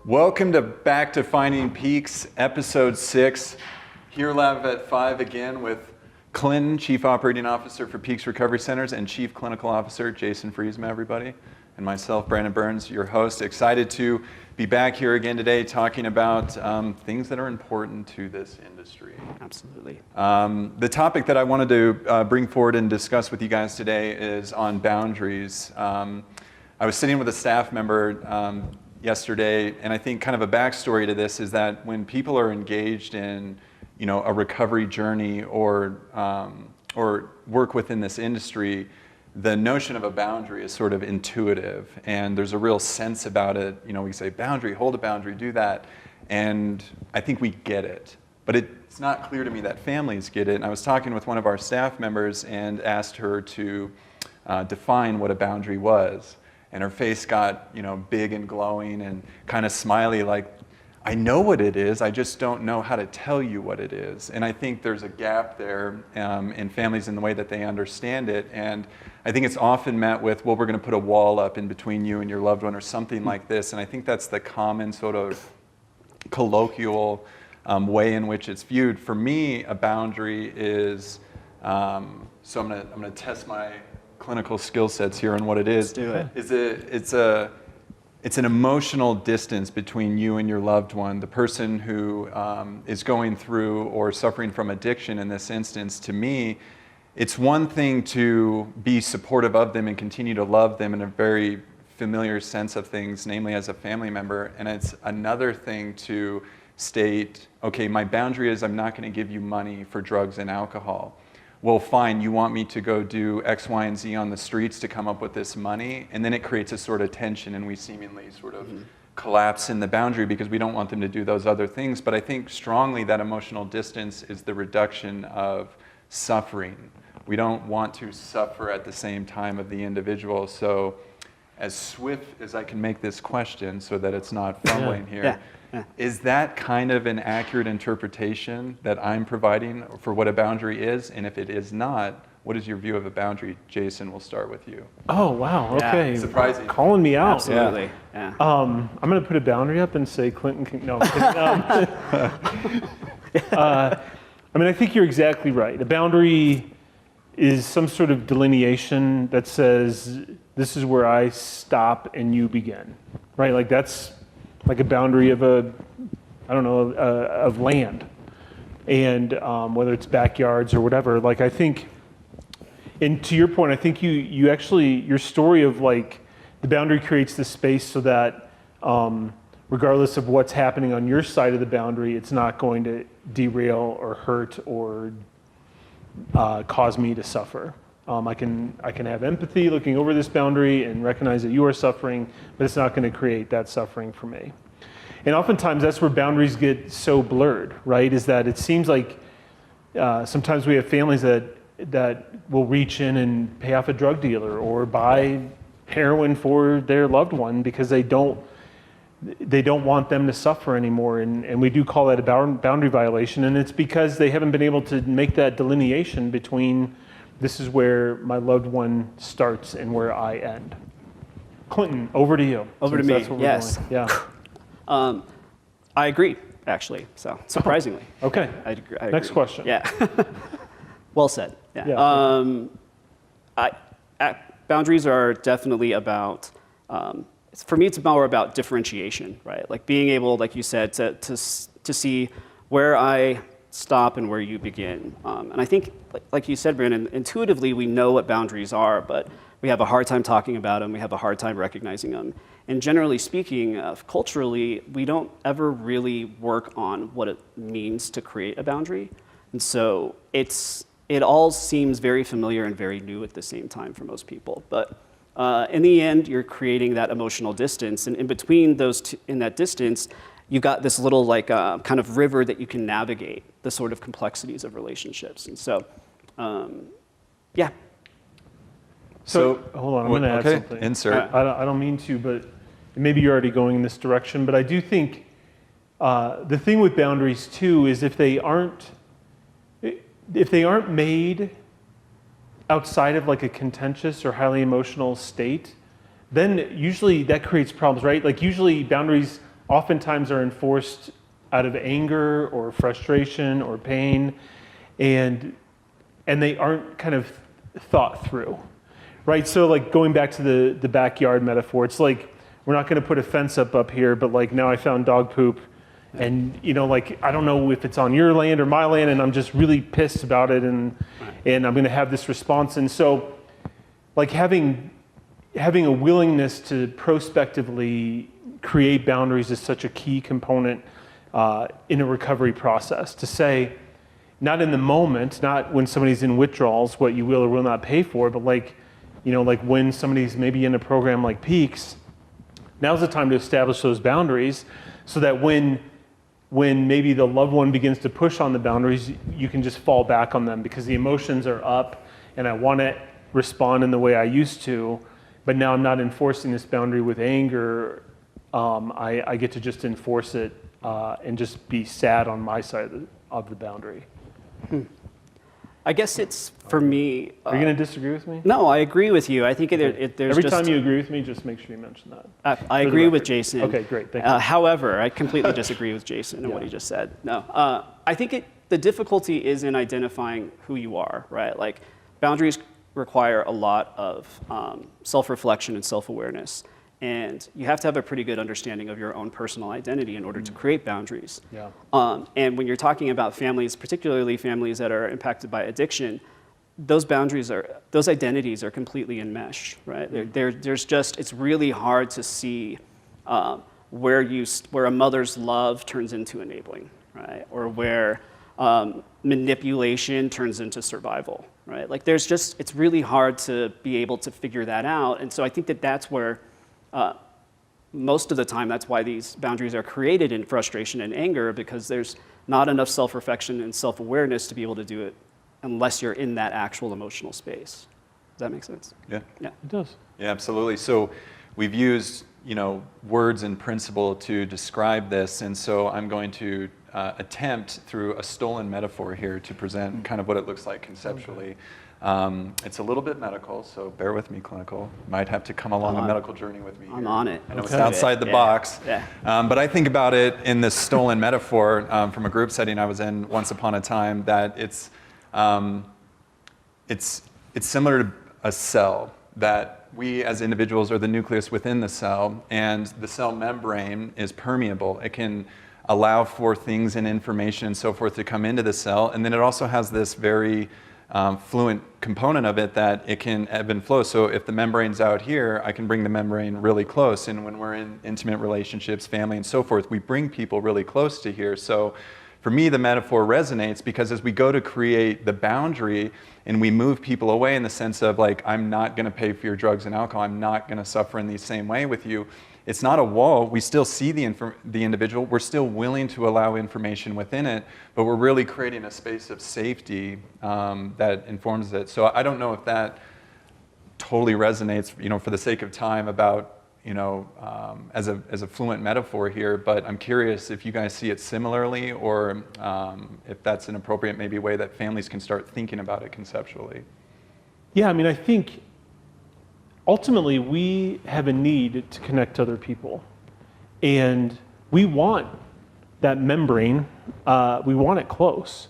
Welcome to Back to Finding Peaks, Episode 6. Here live at 5 again with Clinton, Chief Operating Officer for Peaks Recovery Centers, and Chief Clinical Officer Jason Friesma, everybody. And myself, Brandon Burns, your host. Excited to be back here again today talking about things that are important to this industry. Absolutely. The topic that I wanted to bring forward and discuss with you guys today is on boundaries. I was sitting with a staff member yesterday, and I think kind of a backstory to this is that when people are engaged in, a recovery journey or work within this industry, the notion of a boundary is sort of intuitive, and there's a real sense about it. We say boundary, hold a boundary, do that, and I think we get it. But it's not clear to me that families get it. And I was talking with one of our staff members and asked her to define what a boundary was. And her face got, big and glowing and kind of smiley, like, I know what it is, I just don't know how to tell you what it is. And I think there's a gap there in families in the way that they understand it. And I think it's often met with, well, we're going to put a wall up in between you and your loved one or something like this. And I think that's the common sort of colloquial way in which it's viewed. For me, a boundary is, so I'm going to test my clinical skill sets here on what it is. Let's do it. It's an emotional distance between you and your loved one. The person who is going through or suffering from addiction in this instance, to me, it's one thing to be supportive of them and continue to love them in a very familiar sense of things, namely as a family member, and it's another thing to state, okay, my boundary is I'm not going to give you money for drugs and alcohol. Well, fine, you want me to go do X, Y, and Z on the streets to come up with this money, and then it creates a sort of tension, and we seemingly sort of collapse in the boundary because we don't want them to do those other things. But I think strongly that emotional distance is the reduction of suffering. We don't want to suffer at the same time of the individual. So as swift as I can make this question so that it's not fumbling here, Yeah. is that kind of an accurate interpretation that I'm providing for what a boundary is? And if it is not, what is your view of a boundary? Jason, we'll start with you. Oh, wow, Yeah. okay. Surprising. Calling me out. Absolutely. Yeah. I'm going to put a boundary up and say Clinton can, no. I think you're exactly right. A boundary is some sort of delineation that says, this is where I stop and you begin, right? Like that's like a boundary of of land. And whether it's backyards or whatever, like I think, and to your point, I think you actually, your story of like, the boundary creates the space so that regardless of what's happening on your side of the boundary, it's not going to derail or hurt or cause me to suffer. I can have empathy looking over this boundary and recognize that you are suffering, but it's not going to create that suffering for me. And oftentimes that's where boundaries get so blurred, right? Is that it seems like sometimes we have families that will reach in and pay off a drug dealer or buy heroin for their loved one because they don't want them to suffer anymore. And we do call that a boundary violation. And it's because they haven't been able to make that delineation between this is where my loved one starts and where I end. Clinton, over to you. Over to since me, that's what we're yes. doing. Yeah. I agree, actually, so surprisingly. Okay. I agree. Next question. Yeah. Well said. Yeah. Boundaries are definitely about, for me, it's more about differentiation, right? Like being able, like you said, to see where I stop and where you begin. And I think, like you said, Brandon, intuitively we know what boundaries are, but we have a hard time talking about them. We have a hard time recognizing them. And generally speaking, culturally, we don't ever really work on what it means to create a boundary. And so it all seems very familiar and very new at the same time for most people. But in the end, you're creating that emotional distance. And in between those two, in that distance, you've got this little like kind of river that you can navigate the sort of complexities of relationships. And so, yeah. So hold on, I'm going to add something. Insert. I don't mean to, but maybe you're already going in this direction, but I do think the thing with boundaries too is if they aren't made outside of like a contentious or highly emotional state, then usually that creates problems, right? Like usually boundaries oftentimes are enforced out of anger or frustration or pain, and they aren't kind of thought through, right? So like going back to the backyard metaphor, it's like we're not going to put a fence up here, but like now I found dog poop, and like I don't know if it's on your land or my land, and I'm just really pissed about it, and I'm going to have this response. And so like having a willingness to prospectively create boundaries is such a key component in a recovery process. To say, not in the moment, not when somebody's in withdrawals, what you will or will not pay for, but like when somebody's maybe in a program like Peaks, now's the time to establish those boundaries so that when maybe the loved one begins to push on the boundaries, you can just fall back on them because the emotions are up and I want to respond in the way I used to, but now I'm not enforcing this boundary with anger. I get to just enforce it and just be sad on my side of the boundary. I guess it's, for me... Are you going to disagree with me? No, I agree with you. I think there's Every just... time you agree with me, just make sure you mention that. I agree with Jason. Okay, great, thank you. However, I completely disagree with Jason and what he just said. No, I think the difficulty is in identifying who you are, right? Like, boundaries require a lot of self-reflection and self-awareness. And you have to have a pretty good understanding of your own personal identity in order to create boundaries. Yeah. And when you're talking about families, particularly families that are impacted by addiction, those identities are completely enmeshed, right? It's really hard to see where a mother's love turns into enabling, right? Or where manipulation turns into survival, right? Like it's really hard to be able to figure that out. And so I think that's where, most of the time, that's why these boundaries are created in frustration and anger, because there's not enough self-reflection and self-awareness to be able to do it unless you're in that actual emotional space. Does that make sense? Yeah. Yeah. It does. Yeah, absolutely. So we've used, words and principle to describe this, and so I'm going to attempt through a stolen metaphor here to present kind of what it looks like conceptually. It's a little bit medical, so bear with me, clinical. Might have to come along a medical journey with me. I'm on it. I know Let's it's do it. outside the Yeah. box, Yeah. but I think about it in this stolen metaphor from a group setting I was in once upon a time, that it's similar to a cell, that we as individuals are the nucleus within the cell, and the cell membrane is permeable. It can allow for things and information and so forth to come into the cell, and then it also has this very fluent component of it that it can ebb and flow. So if the membrane's out here, I can bring the membrane really close, and when we're in intimate relationships, family and so forth, we bring people really close to here. So for me, the metaphor resonates because as we go to create the boundary and we move people away in the sense of like, I'm not gonna pay for your drugs and alcohol, I'm not gonna suffer in the same way with you, it's not a wall. We still see the individual. We're still willing to allow information within it, but we're really creating a space of safety that informs it. So I don't know if that totally resonates, for the sake of time about, as a fluent metaphor here, but I'm curious if you guys see it similarly, or if that's an appropriate maybe way that families can start thinking about it conceptually. Yeah, I think ultimately we have a need to connect to other people, and we want that membrane, we want it close.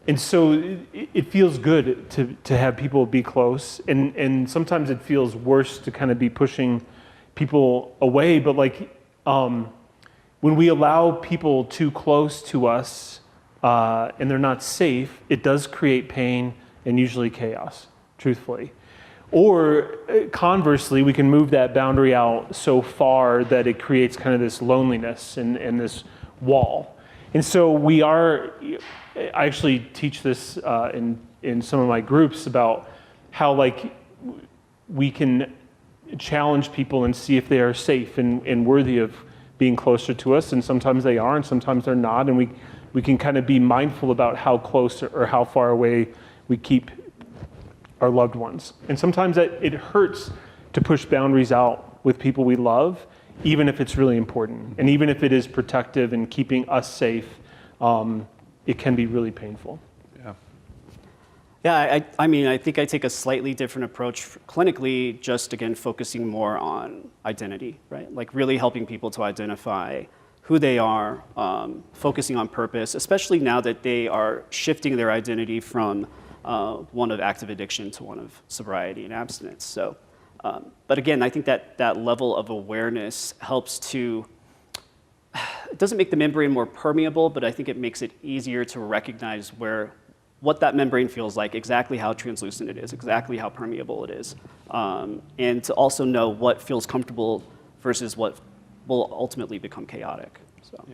And so it feels good to have people be close, and sometimes it feels worse to kind of be pushing people away, but when we allow people too close to us and they're not safe, it does create pain and usually chaos, truthfully. Or conversely, we can move that boundary out so far that it creates kind of this loneliness and this wall. And so I actually teach this in some of my groups about how we can challenge people and see if they are safe and worthy of being closer to us. And sometimes they are, and sometimes they're not. And we can kind of be mindful about how close or how far away we keep our loved ones. And sometimes it hurts to push boundaries out with people we love, even if it's really important. And even if it is protective and keeping us safe, it can be really painful. Yeah. Yeah, I mean, I think I take a slightly different approach clinically, just again, focusing more on identity, right? Like really helping people to identify who they are, focusing on purpose, especially now that they are shifting their identity from one of active addiction to one of sobriety and abstinence. So, but again, I think that level of awareness helps to, it doesn't make the membrane more permeable, but I think it makes it easier to recognize what that membrane feels like, exactly how translucent it is, exactly how permeable it is, and to also know what feels comfortable versus what will ultimately become chaotic. So.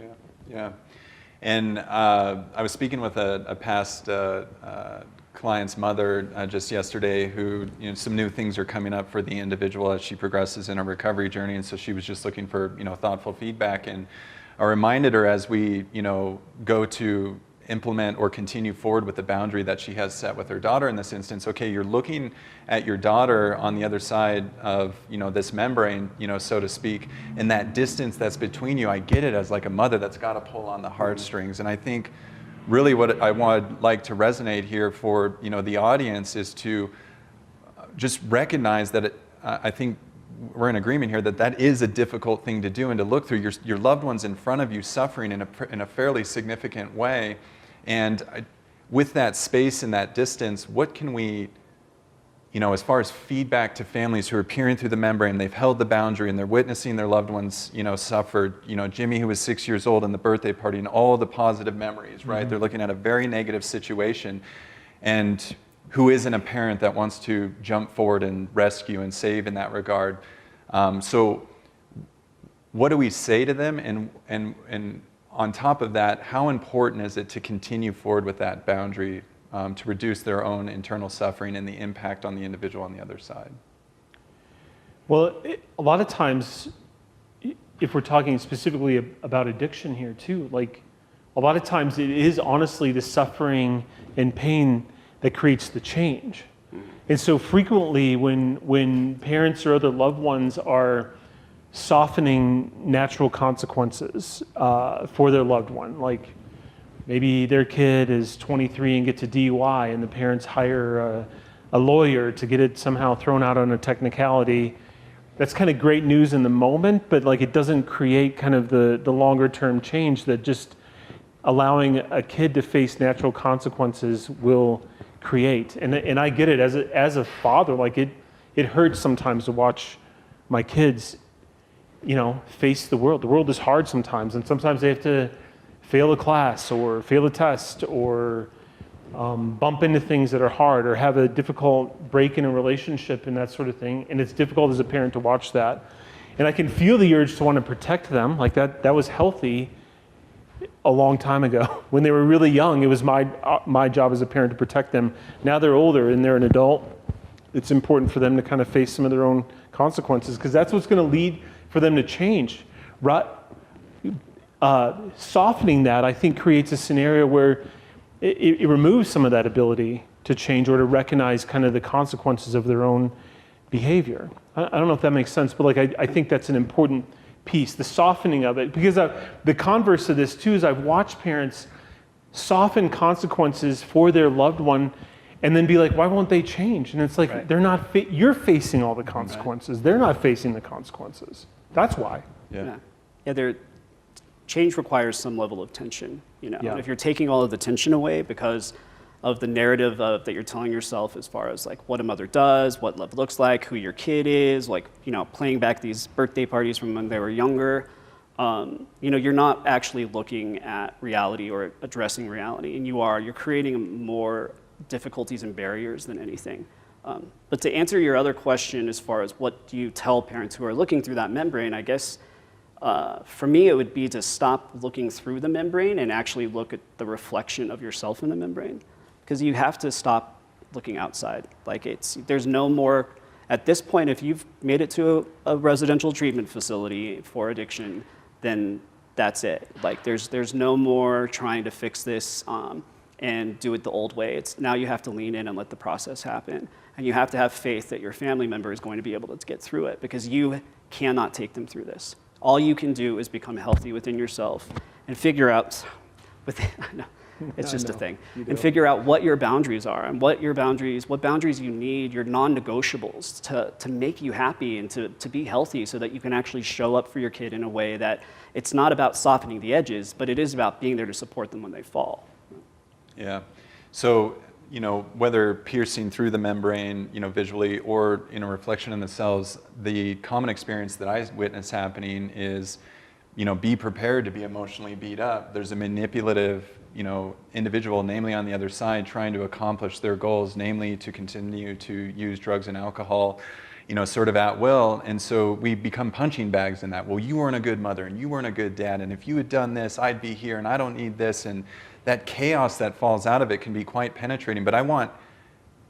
Yeah. And I was speaking with a past client's mother just yesterday who, some new things are coming up for the individual as she progresses in her recovery journey. And so she was just looking for, thoughtful feedback. And I reminded her as we, go to implement or continue forward with the boundary that she has set with her daughter in this instance. Okay, you're looking at your daughter on the other side of this membrane, so to speak, and that distance that's between you. I get it as like a mother that's got to pull on the heartstrings, and I think really what I would like to resonate here for the audience is to just recognize that I think we're in agreement here that is a difficult thing to do and to look through. Your loved ones in front of you suffering in a fairly significant way. And with that space and that distance, what can we, as far as feedback to families who are peering through the membrane, they've held the boundary and they're witnessing their loved ones, suffer, Jimmy who was 6 years old in the birthday party and all the positive memories, right? They're looking at a very negative situation, and who isn't a parent that wants to jump forward and rescue and save in that regard? So what do we say to them? And on top of that, how important is it to continue forward with that boundary to reduce their own internal suffering and the impact on the individual on the other side? Well, a lot of times, if we're talking specifically about addiction here too, like a lot of times it is honestly the suffering and pain that creates the change. And so frequently when parents or other loved ones are softening natural consequences for their loved one, like maybe their kid is 23 and gets a DUI and the parents hire a lawyer to get it somehow thrown out on a technicality, that's kind of great news in the moment, but like it doesn't create kind of the longer term change that just allowing a kid to face natural consequences will create. And I get it as a father, like it hurts sometimes to watch my kids face the world. The world is hard sometimes, and sometimes they have to fail a class or fail a test or bump into things that are hard or have a difficult break in a relationship and that sort of thing. And it's difficult as a parent to watch that. And I can feel the urge to want to protect them. Like that was healthy a long time ago. When they were really young, it was my job as a parent to protect them. Now they're older and they're an adult. It's important for them to kind of face some of their own consequences, because that's what's going to lead for them to change. Softening that, I think, creates a scenario where it removes some of that ability to change or to recognize kind of the consequences of their own behavior. I don't know if that makes sense, but like I think that's an important piece, the softening of it. Because the converse of this too is I've watched parents soften consequences for their loved one and then be like, why won't they change? And it's like, right. They're not, you're facing all the consequences. Right. They're not facing the consequences. That's why. Yeah, change requires some level of tension, Yeah. And if you're taking all of the tension away because of the narrative that you're telling yourself as far as like what a mother does, what love looks like, who your kid is, like, playing back these birthday parties from when they were younger, you're not actually looking at reality or addressing reality, and you're creating more difficulties and barriers than anything. But to answer your other question as far as what do you tell parents who are looking through that membrane, I guess for me it would be to stop looking through the membrane and actually look at the reflection of yourself in the membrane. Because you have to stop looking outside. Like there's no more, at this point, if you've made it to a residential treatment facility for addiction, then that's it. Like there's no more trying to fix this and do it the old way. It's now you have to lean in and let the process happen. And you have to have faith that your family member is going to be able to get through it, because you cannot take them through this. All you can do is become healthy within yourself and figure out, It's I just a know. thing. You do. And figure out what your boundaries are and what boundaries you need, your non-negotiables to make you happy and to be healthy so that you can actually show up for your kid in a way that it's not about softening the edges, but it is about being there to support them when they fall. Yeah. So, whether piercing through the membrane, visually or, reflection in the cells, the common experience that I witness happening is, be prepared to be emotionally beat up. There's a manipulative, individual, namely on the other side, trying to accomplish their goals, namely to continue to use drugs and alcohol, sort of at will. And so we become punching bags in that. Well, you weren't a good mother and you weren't a good dad. And if you had done this, I'd be here and I don't need this. And that chaos that falls out of it can be quite penetrating. But I want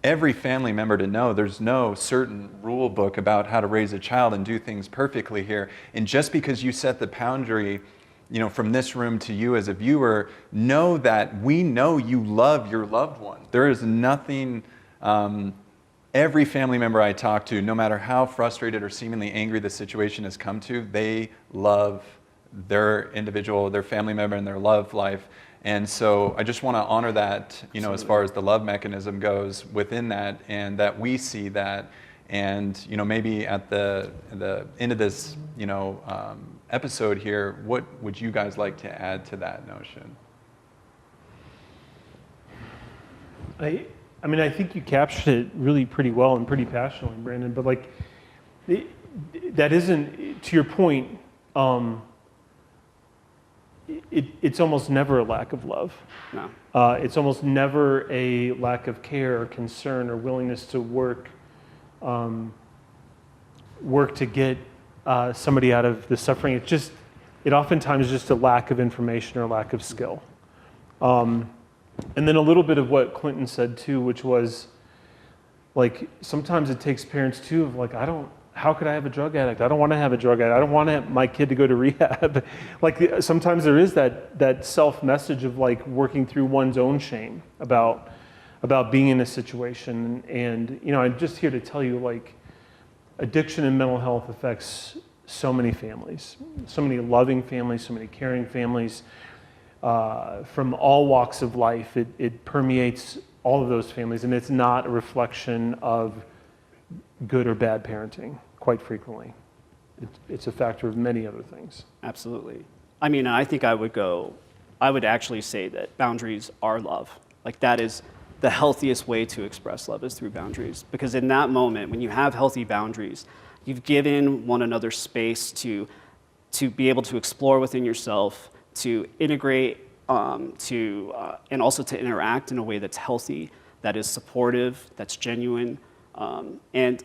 every family member to know there's no certain rule book about how to raise a child and do things perfectly here. And just because you set the boundary, from this room to you as a viewer, know that we know you love your loved one. There is nothing, every family member I talk to, no matter how frustrated or seemingly angry the situation has come to, they love their individual, their family member and their love life. And so I just want to honor that, as far as the love mechanism goes within that, and that we see that. And, maybe at the end of this, episode here, what would you guys like to add to that notion? I mean, I think you captured it really pretty well and pretty passionately, Brandon. But that isn't, to your point, it's almost never a lack of love. No. It's almost never a lack of care or concern or willingness to work to get somebody out of the suffering. It oftentimes is just a lack of information or lack of skill. And then a little bit of what Clinton said too, which was sometimes it takes parents too of how could I have a drug addict? I don't want to have a drug addict. I don't want my kid to go to rehab. Sometimes there is that self message of working through one's own shame about being in a situation. And I'm just here to tell you addiction and mental health affects so many families, so many loving families, so many caring families from all walks of life. It permeates all of those families, and it's not a reflection of good or bad parenting, quite frequently. It's a factor of many other things. Absolutely. I mean, I think I would actually say that boundaries are love. That is the healthiest way to express love is through boundaries. Because in that moment, when you have healthy boundaries, you've given one another space to be able to explore within yourself, to integrate, and also to interact in a way that's healthy, that is supportive, that's genuine. And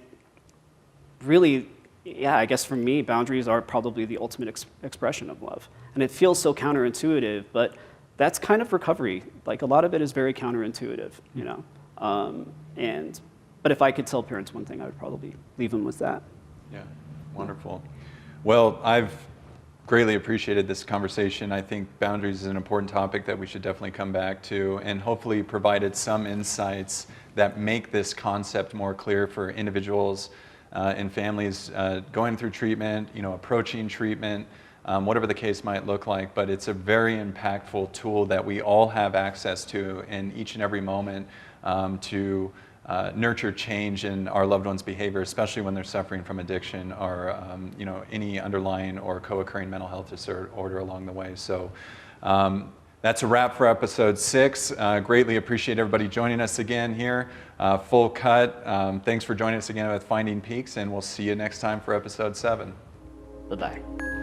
really, yeah, I guess for me, boundaries are probably the ultimate expression of love. And it feels so counterintuitive, but that's kind of recovery. A lot of it is very counterintuitive, But if I could tell parents one thing, I would probably leave them with that. Yeah, wonderful. Well, I've greatly appreciated this conversation. I think boundaries is an important topic that we should definitely come back to, and hopefully provided some insights that make this concept more clear for individuals and families going through treatment, approaching treatment, whatever the case might look like. But it's a very impactful tool that we all have access to in each and every moment to nurture change in our loved ones' behavior, especially when they're suffering from addiction or any underlying or co-occurring mental health disorder along the way. So that's a wrap for episode 6. Greatly appreciate everybody joining us again here. Full cut. Thanks for joining us again with Finding Peaks, and we'll see you next time for episode 7. Bye-bye.